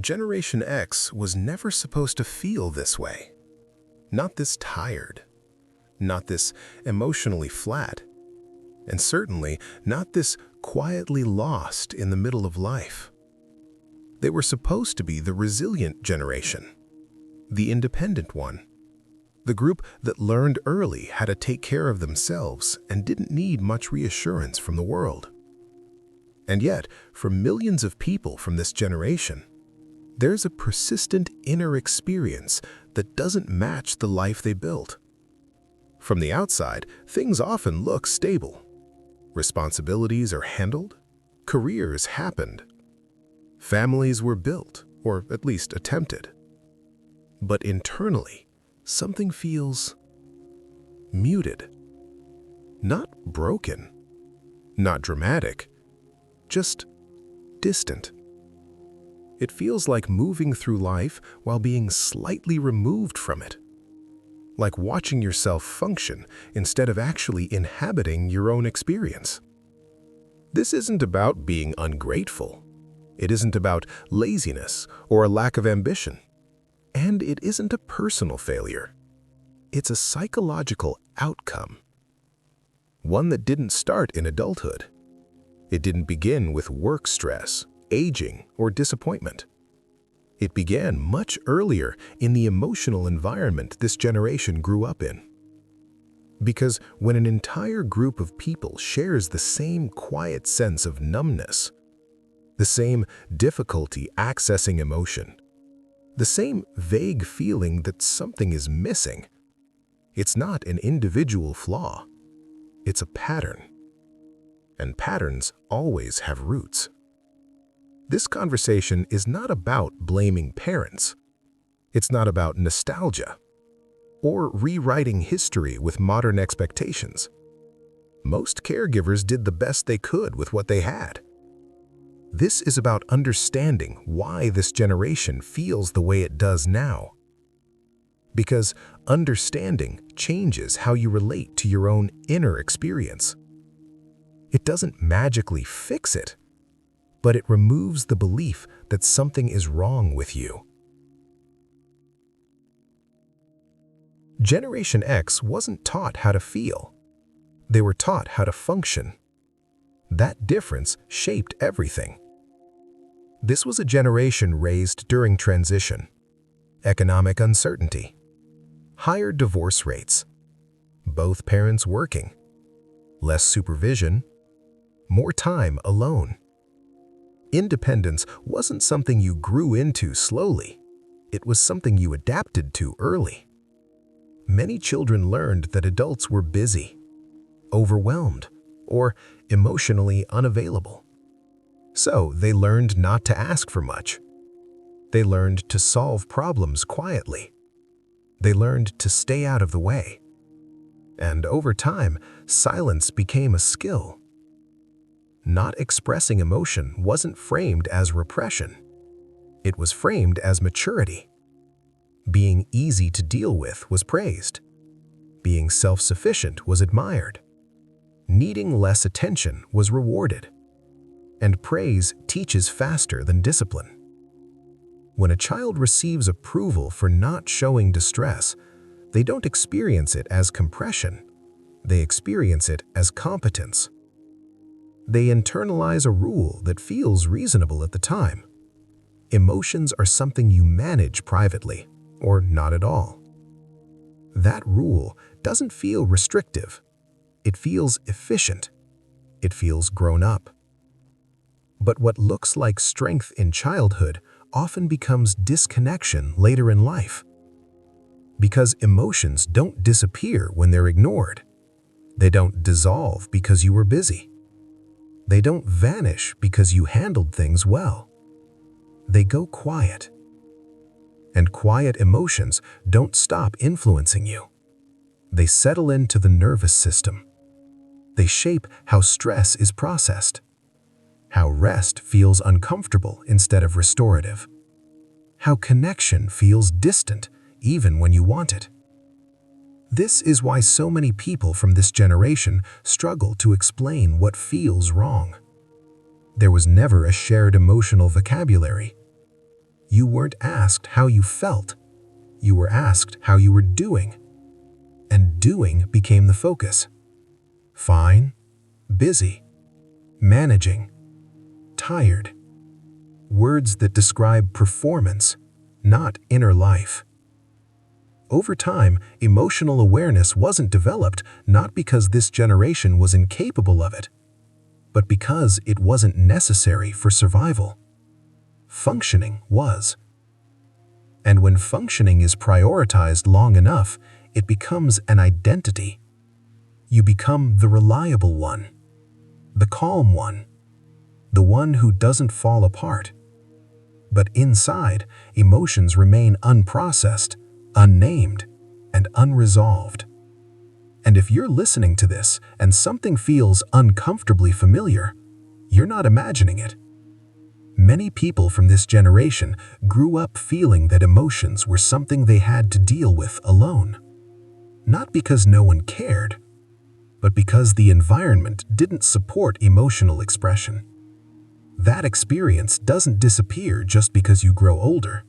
Generation X was never supposed to feel this way. Not this tired, not this emotionally flat, and certainly not this quietly lost in the middle of life. They were supposed to be the resilient generation, the independent one, the group that learned early how to take care of themselves and didn't need much reassurance from the world. And yet, for millions of people from this generation, there's a persistent inner experience that doesn't match the life they built. From the outside, things often look stable. Responsibilities are handled, careers happened, families were built, or at least attempted. But internally, something feels muted. Not broken, not dramatic, just distant. It feels like moving through life while being slightly removed from it. Like watching yourself function instead of actually inhabiting your own experience. This isn't about being ungrateful. It isn't about laziness or a lack of ambition. And it isn't a personal failure. It's a psychological outcome. One that didn't start in adulthood. It didn't begin with work stress, aging, or disappointment. It began much earlier in the emotional environment this generation grew up in. Because when an entire group of people shares the same quiet sense of numbness, the same difficulty accessing emotion, the same vague feeling that something is missing, it's not an individual flaw, it's a pattern. And patterns always have roots. This conversation is not about blaming parents. It's not about nostalgia or rewriting history with modern expectations. Most caregivers did the best they could with what they had. This is about understanding why this generation feels the way it does now. Because understanding changes how you relate to your own inner experience. It doesn't magically fix it, but it removes the belief that something is wrong with you. Generation X wasn't taught how to feel. They were taught how to function. That difference shaped everything. This was a generation raised during transition, economic uncertainty, higher divorce rates, both parents working, less supervision, more time alone. Independence wasn't something you grew into slowly. It was something you adapted to early. Many children learned that adults were busy, overwhelmed, or emotionally unavailable. So they learned not to ask for much. They learned to solve problems quietly. They learned to stay out of the way. And over time, silence became a skill. Not expressing emotion wasn't framed as repression. It was framed as maturity. Being easy to deal with was praised. Being self-sufficient was admired. Needing less attention was rewarded. And praise teaches faster than discipline. When a child receives approval for not showing distress, they don't experience it as compression. They experience it as competence. They internalize a rule that feels reasonable at the time. Emotions are something you manage privately, or not at all. That rule doesn't feel restrictive. It feels efficient. It feels grown up. But what looks like strength in childhood often becomes disconnection later in life. Because emotions don't disappear when they're ignored. They don't dissolve because you were busy. They don't vanish because you handled things well. They go quiet. And quiet emotions don't stop influencing you. They settle into the nervous system. They shape how stress is processed, how rest feels uncomfortable instead of restorative, how connection feels distant even when you want it. This is why so many people from this generation struggle to explain what feels wrong. There was never a shared emotional vocabulary. You weren't asked how you felt. You were asked how you were doing. And doing became the focus. Fine, busy, managing, tired. Words that describe performance, not inner life. Over time, emotional awareness wasn't developed not because this generation was incapable of it, but because it wasn't necessary for survival. Functioning was. And when functioning is prioritized long enough, it becomes an identity. You become the reliable one, the calm one, the one who doesn't fall apart. But inside, emotions remain unprocessed, unnamed, and unresolved. And if you're listening to this and something feels uncomfortably familiar, you're not imagining it. Many people from this generation grew up feeling that emotions were something they had to deal with alone. Not because no one cared, but because the environment didn't support emotional expression. That experience doesn't disappear just because you grow older.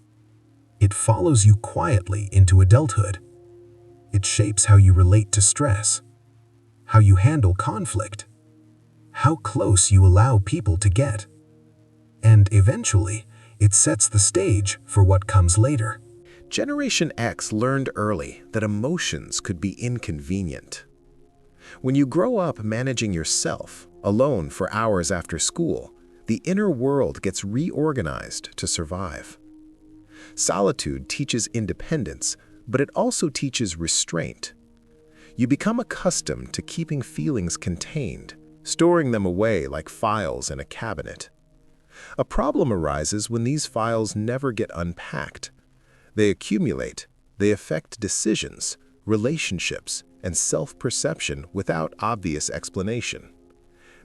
It follows you quietly into adulthood. It shapes how you relate to stress, how you handle conflict, how close you allow people to get. And eventually, it sets the stage for what comes later. Generation X learned early that emotions could be inconvenient. When you grow up managing yourself, alone for hours after school, the inner world gets reorganized to survive. Solitude teaches independence, but it also teaches restraint. You become accustomed to keeping feelings contained, storing them away like files in a cabinet. A problem arises when these files never get unpacked. They accumulate, they affect decisions, relationships, and self-perception without obvious explanation.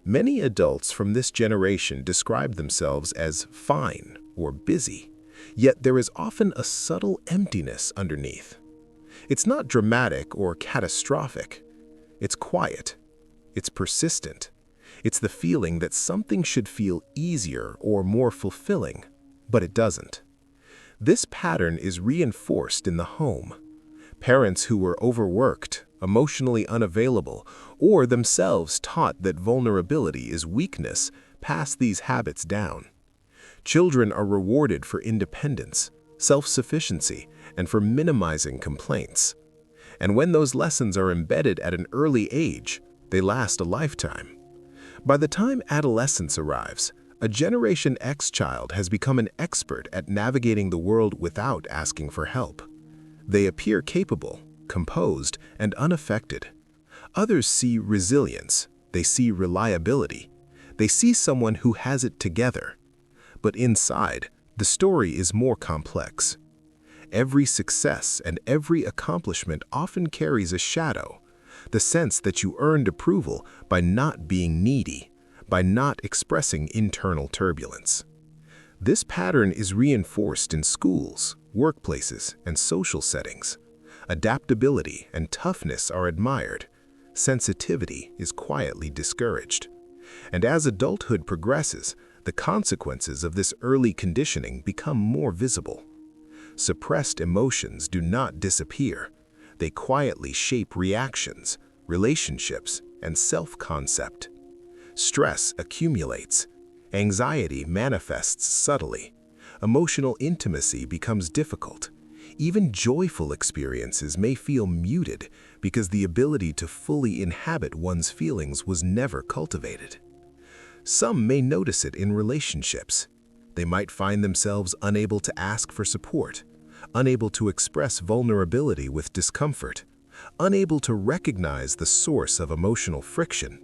Many adults from this generation describe themselves as fine or busy, yet there is often a subtle emptiness underneath. It's not dramatic or catastrophic. It's quiet. It's persistent. It's the feeling that something should feel easier or more fulfilling, but it doesn't. This pattern is reinforced in the home. Parents who were overworked, emotionally unavailable, or themselves taught that vulnerability is weakness pass these habits down. Children are rewarded for independence, self-sufficiency, and for minimizing complaints. And when those lessons are embedded at an early age, they last a lifetime. By the time adolescence arrives, a Generation X child has become an expert at navigating the world without asking for help. They appear capable, composed, and unaffected. Others see resilience, they see reliability, they see someone who has it together. But inside, the story is more complex. Every success and every accomplishment often carries a shadow, the sense that you earned approval by not being needy, by not expressing internal turbulence. This pattern is reinforced in schools, workplaces, and social settings. Adaptability and toughness are admired. Sensitivity is quietly discouraged. And as adulthood progresses, the consequences of this early conditioning become more visible. Suppressed emotions do not disappear. They quietly shape reactions, relationships, and self-concept. Stress accumulates. Anxiety manifests subtly. Emotional intimacy becomes difficult. Even joyful experiences may feel muted because the ability to fully inhabit one's feelings was never cultivated. Some may notice it in relationships. They might find themselves unable to ask for support, unable to express vulnerability with discomfort, unable to recognize the source of emotional friction.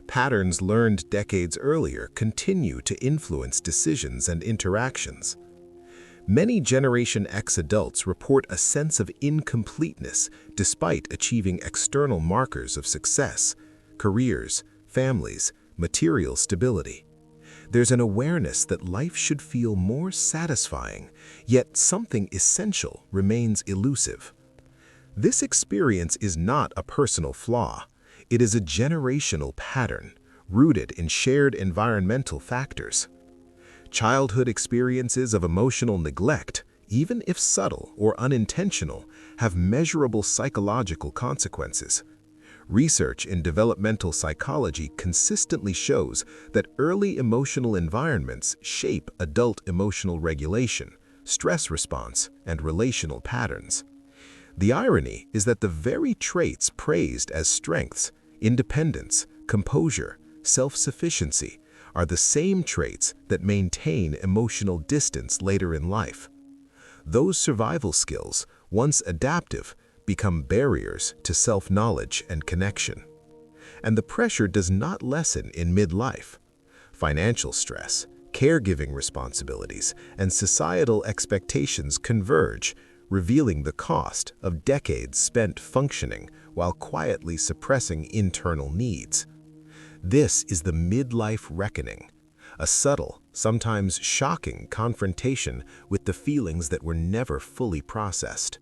Patterns learned decades earlier continue to influence decisions and interactions. Many Generation X adults report a sense of incompleteness despite achieving external markers of success, careers, families, material stability. There's an awareness that life should feel more satisfying, yet something essential remains elusive. This experience is not a personal flaw. It is a generational pattern, rooted in shared environmental factors. Childhood experiences of emotional neglect, even if subtle or unintentional, have measurable psychological consequences. Research in developmental psychology consistently shows that early emotional environments shape adult emotional regulation, stress response, and relational patterns. The irony is that the very traits praised as strengths, independence, composure, self-sufficiency, are the same traits that maintain emotional distance later in life. Those survival skills, once adaptive, become barriers to self-knowledge and connection. And the pressure does not lessen in midlife. Financial stress, caregiving responsibilities, and societal expectations converge, revealing the cost of decades spent functioning while quietly suppressing internal needs. This is the midlife reckoning, a subtle, sometimes shocking confrontation with the feelings that were never fully processed.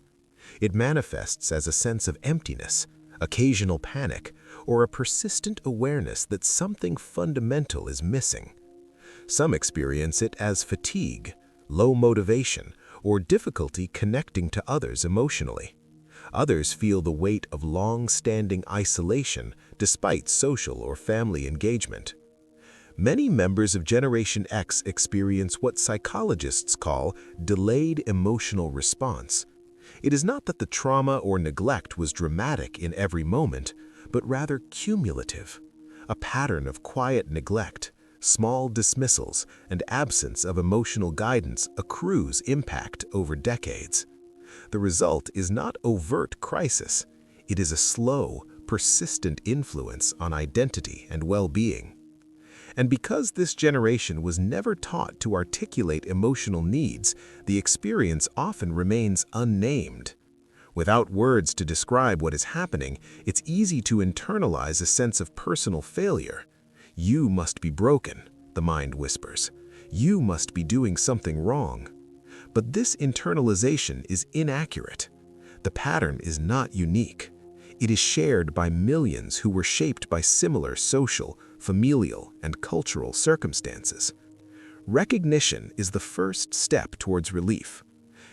It manifests as a sense of emptiness, occasional panic, or a persistent awareness that something fundamental is missing. Some experience it as fatigue, low motivation, or difficulty connecting to others emotionally. Others feel the weight of long-standing isolation despite social or family engagement. Many members of Generation X experience what psychologists call delayed emotional response. It is not that the trauma or neglect was dramatic in every moment, but rather cumulative. A pattern of quiet neglect, small dismissals, and absence of emotional guidance accrues impact over decades. The result is not overt crisis. It is a slow, persistent influence on identity and well-being. And because this generation was never taught to articulate emotional needs, the experience often remains unnamed. Without words to describe what is happening, it's easy to internalize a sense of personal failure. You must be broken, the mind whispers. You must be doing something wrong. But this internalization is inaccurate. The pattern is not unique. It is shared by millions who were shaped by similar social, familial, and cultural circumstances. Recognition is the first step towards relief.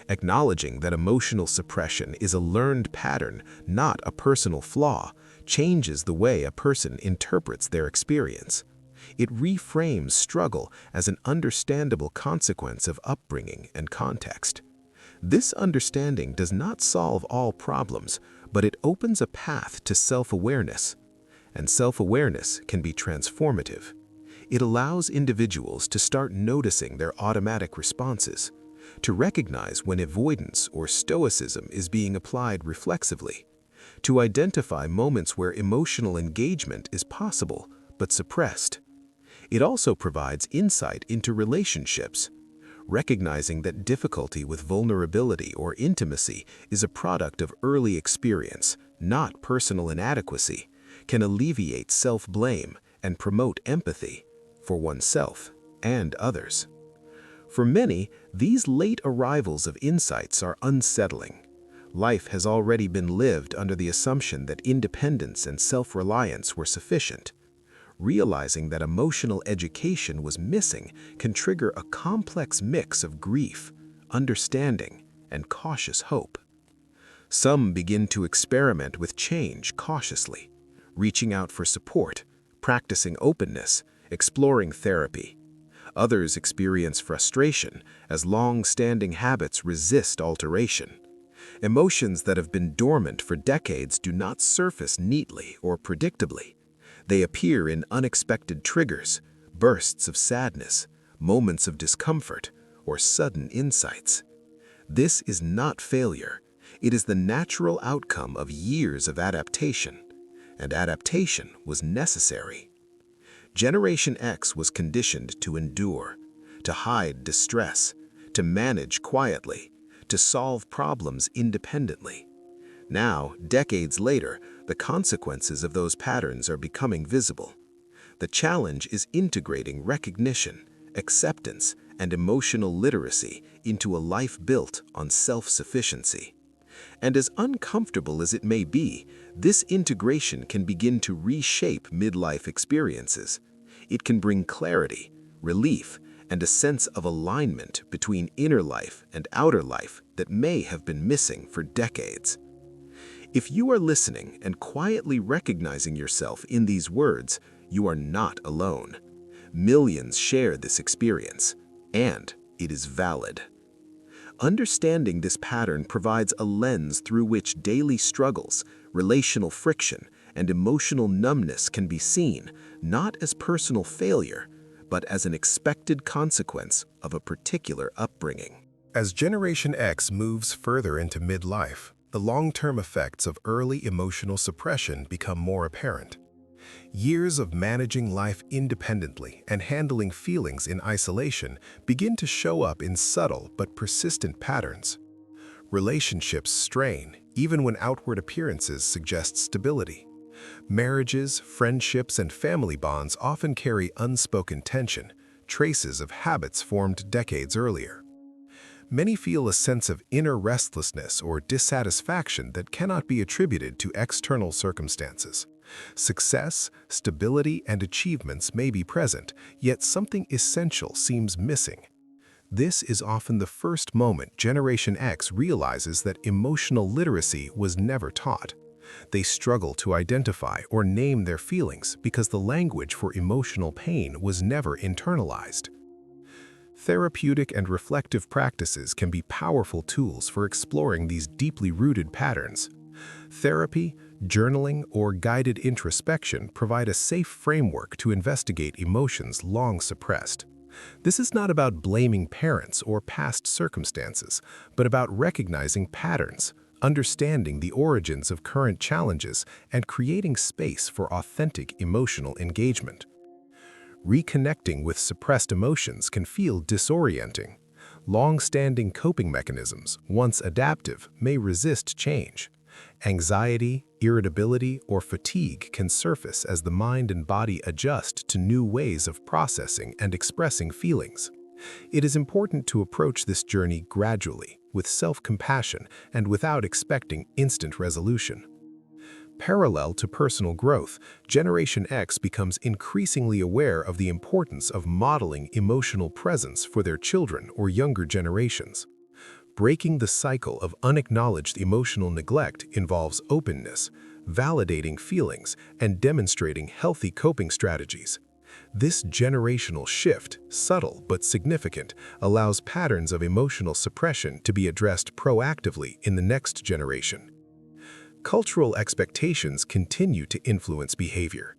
Acknowledging that emotional suppression is a learned pattern, not a personal flaw, changes the way a person interprets their experience. It reframes struggle as an understandable consequence of upbringing and context. This understanding does not solve all problems, but it opens a path to self-awareness. And self-awareness can be transformative. It allows individuals to start noticing their automatic responses, to recognize when avoidance or stoicism is being applied reflexively, to identify moments where emotional engagement is possible but suppressed. It also provides insight into relationships. Recognizing that difficulty with vulnerability or intimacy is a product of early experience, not personal inadequacy, can alleviate self-blame and promote empathy for oneself and others. For many, these late arrivals of insights are unsettling. Life has already been lived under the assumption that independence and self-reliance were sufficient. Realizing that emotional education was missing can trigger a complex mix of grief, understanding, and cautious hope. Some begin to experiment with change cautiously, reaching out for support, practicing openness, exploring therapy. Others experience frustration as long-standing habits resist alteration. Emotions that have been dormant for decades do not surface neatly or predictably. They appear in unexpected triggers, bursts of sadness, moments of discomfort, or sudden insights. This is not failure. It is the natural outcome of years of adaptation, and adaptation was necessary. Generation X was conditioned to endure, to hide distress, to manage quietly, to solve problems independently. Now, decades later, the consequences of those patterns are becoming visible. The challenge is integrating recognition, acceptance, and emotional literacy into a life built on self-sufficiency. And as uncomfortable as it may be, this integration can begin to reshape midlife experiences. It can bring clarity, relief, and a sense of alignment between inner life and outer life that may have been missing for decades. If you are listening and quietly recognizing yourself in these words, you are not alone. Millions share this experience, and it is valid. Understanding this pattern provides a lens through which daily struggles, relational friction, and emotional numbness can be seen, not as personal failure, but as an expected consequence of a particular upbringing. As Generation X moves further into midlife, the long-term effects of early emotional suppression become more apparent. Years of managing life independently and handling feelings in isolation begin to show up in subtle but persistent patterns. Relationships strain, even when outward appearances suggest stability. Marriages, friendships, and family bonds often carry unspoken tension, traces of habits formed decades earlier. Many feel a sense of inner restlessness or dissatisfaction that cannot be attributed to external circumstances. Success, stability, and achievements may be present, yet something essential seems missing. This is often the first moment Generation X realizes that emotional literacy was never taught. They struggle to identify or name their feelings because the language for emotional pain was never internalized. Therapeutic and reflective practices can be powerful tools for exploring these deeply rooted patterns. Therapy, journaling, or guided introspection provide a safe framework to investigate emotions long suppressed. This is not about blaming parents or past circumstances, but about recognizing patterns, understanding the origins of current challenges, and creating space for authentic emotional engagement. Reconnecting with suppressed emotions can feel disorienting. Long-standing coping mechanisms, once adaptive, may resist change. Anxiety, irritability, or fatigue can surface as the mind and body adjust to new ways of processing and expressing feelings. It is important to approach this journey gradually, with self-compassion and without expecting instant resolution. Parallel to personal growth, Generation X becomes increasingly aware of the importance of modeling emotional presence for their children or younger generations. Breaking the cycle of unacknowledged emotional neglect involves openness, validating feelings, and demonstrating healthy coping strategies. This generational shift, subtle but significant, allows patterns of emotional suppression to be addressed proactively in the next generation. Cultural expectations continue to influence behavior.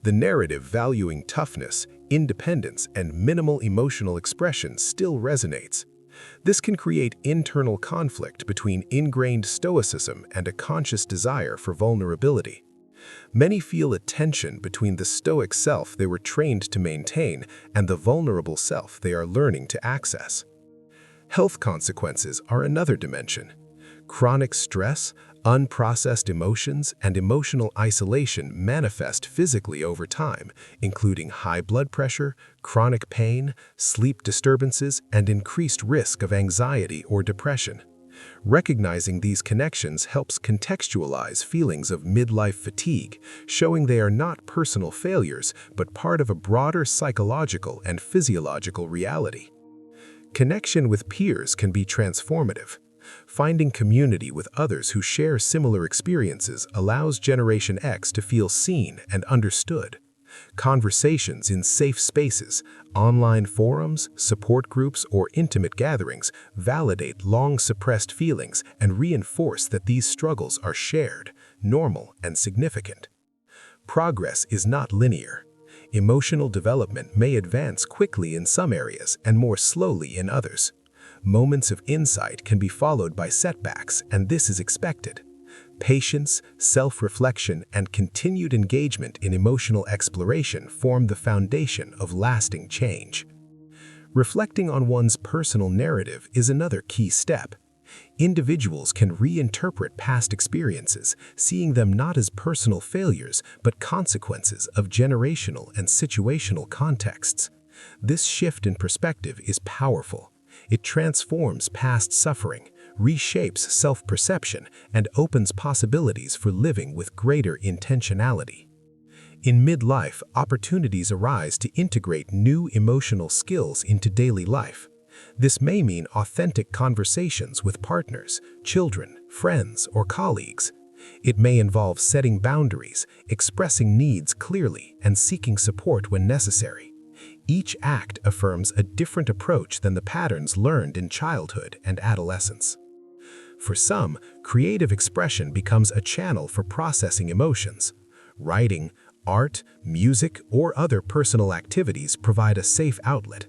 The narrative valuing toughness, independence, and minimal emotional expression still resonates. This can create internal conflict between ingrained stoicism and a conscious desire for vulnerability. Many feel a tension between the stoic self they were trained to maintain and the vulnerable self they are learning to access. Health consequences are another dimension. Chronic stress, unprocessed emotions, and emotional isolation manifest physically over time, including high blood pressure, chronic pain, sleep disturbances, and increased risk of anxiety or depression. Recognizing these connections helps contextualize feelings of midlife fatigue, showing they are not personal failures, but part of a broader psychological and physiological reality. Connection with peers can be transformative. Finding community with others who share similar experiences allows Generation X to feel seen and understood. Conversations in safe spaces, online forums, support groups, or intimate gatherings validate long-suppressed feelings and reinforce that these struggles are shared, normal, and significant. Progress is not linear. Emotional development may advance quickly in some areas and more slowly in others. Moments of insight can be followed by setbacks, and this is expected. Patience, self-reflection, and continued engagement in emotional exploration form the foundation of lasting change. Reflecting on one's personal narrative is another key step. Individuals can reinterpret past experiences, seeing them not as personal failures, but consequences of generational and situational contexts. This shift in perspective is powerful. It transforms past suffering, reshapes self-perception, and opens possibilities for living with greater intentionality. In midlife, opportunities arise to integrate new emotional skills into daily life. This may mean authentic conversations with partners, children, friends, or colleagues. It may involve setting boundaries, expressing needs clearly, and seeking support when necessary. Each act affirms a different approach than the patterns learned in childhood and adolescence. For some, creative expression becomes a channel for processing emotions. Writing, art, music, or other personal activities provide a safe outlet.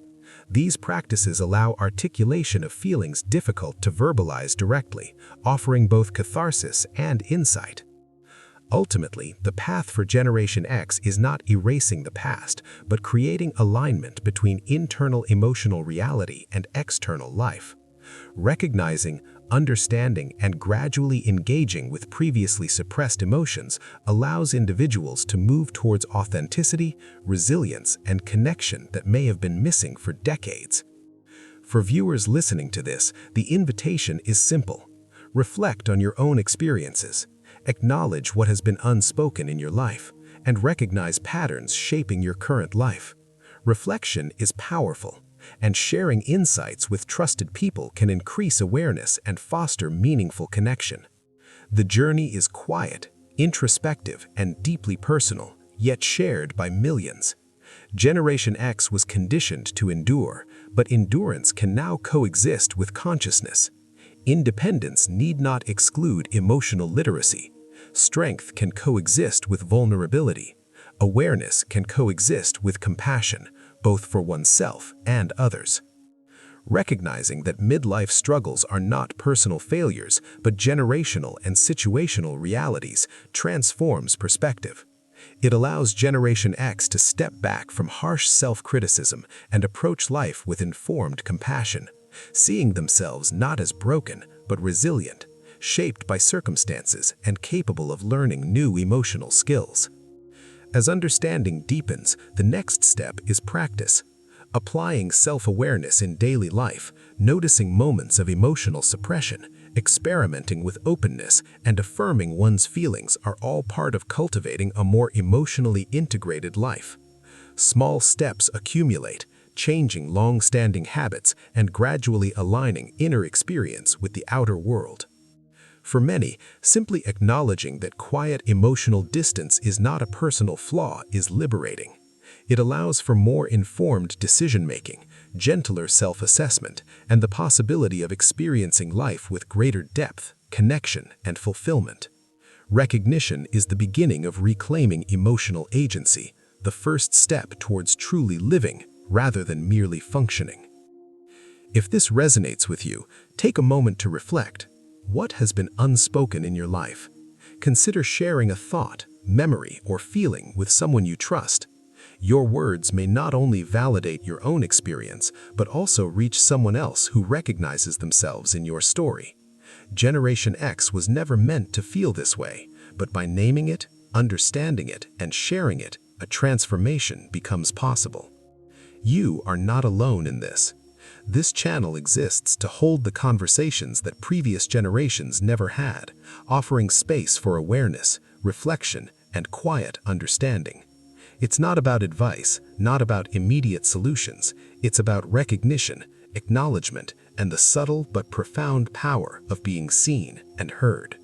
These practices allow articulation of feelings difficult to verbalize directly, offering both catharsis and insight. Ultimately, the path for Generation X is not erasing the past, but creating alignment between internal emotional reality and external life. Recognizing, understanding, and gradually engaging with previously suppressed emotions allows individuals to move towards authenticity, resilience, and connection that may have been missing for decades. For viewers listening to this, the invitation is simple. Reflect on your own experiences, acknowledge what has been unspoken in your life, and recognize patterns shaping your current life. Reflection is powerful, and sharing insights with trusted people can increase awareness and foster meaningful connection. The journey is quiet, introspective, and deeply personal, yet shared by millions. Generation X was conditioned to endure, but endurance can now coexist with consciousness. Independence need not exclude emotional literacy. Strength can coexist with vulnerability. Awareness can coexist with compassion, both for oneself and others. Recognizing that midlife struggles are not personal failures, but generational and situational realities transforms perspective. It allows Generation X to step back from harsh self-criticism and approach life with informed compassion, seeing themselves not as broken, but resilient, shaped by circumstances and capable of learning new emotional skills. As understanding deepens, the next step is practice. Applying self-awareness in daily life, noticing moments of emotional suppression, experimenting with openness, and affirming one's feelings are all part of cultivating a more emotionally integrated life. Small steps accumulate, changing long-standing habits and gradually aligning inner experience with the outer world. For many, simply acknowledging that quiet emotional distance is not a personal flaw is liberating. It allows for more informed decision-making, gentler self-assessment, and the possibility of experiencing life with greater depth, connection, and fulfillment. Recognition is the beginning of reclaiming emotional agency, the first step towards truly living rather than merely functioning. If this resonates with you, take a moment to reflect. What has been unspoken in your life? Consider sharing a thought, memory, or feeling with someone you trust. Your words may not only validate your own experience, but also reach someone else who recognizes themselves in your story. Generation X was never meant to feel this way, but by naming it, understanding it, and sharing it, a transformation becomes possible. You are not alone in this. This channel exists to hold the conversations that previous generations never had, offering space for awareness, reflection, and quiet understanding. It's not about advice, not about immediate solutions. It's about recognition, acknowledgement, and the subtle but profound power of being seen and heard.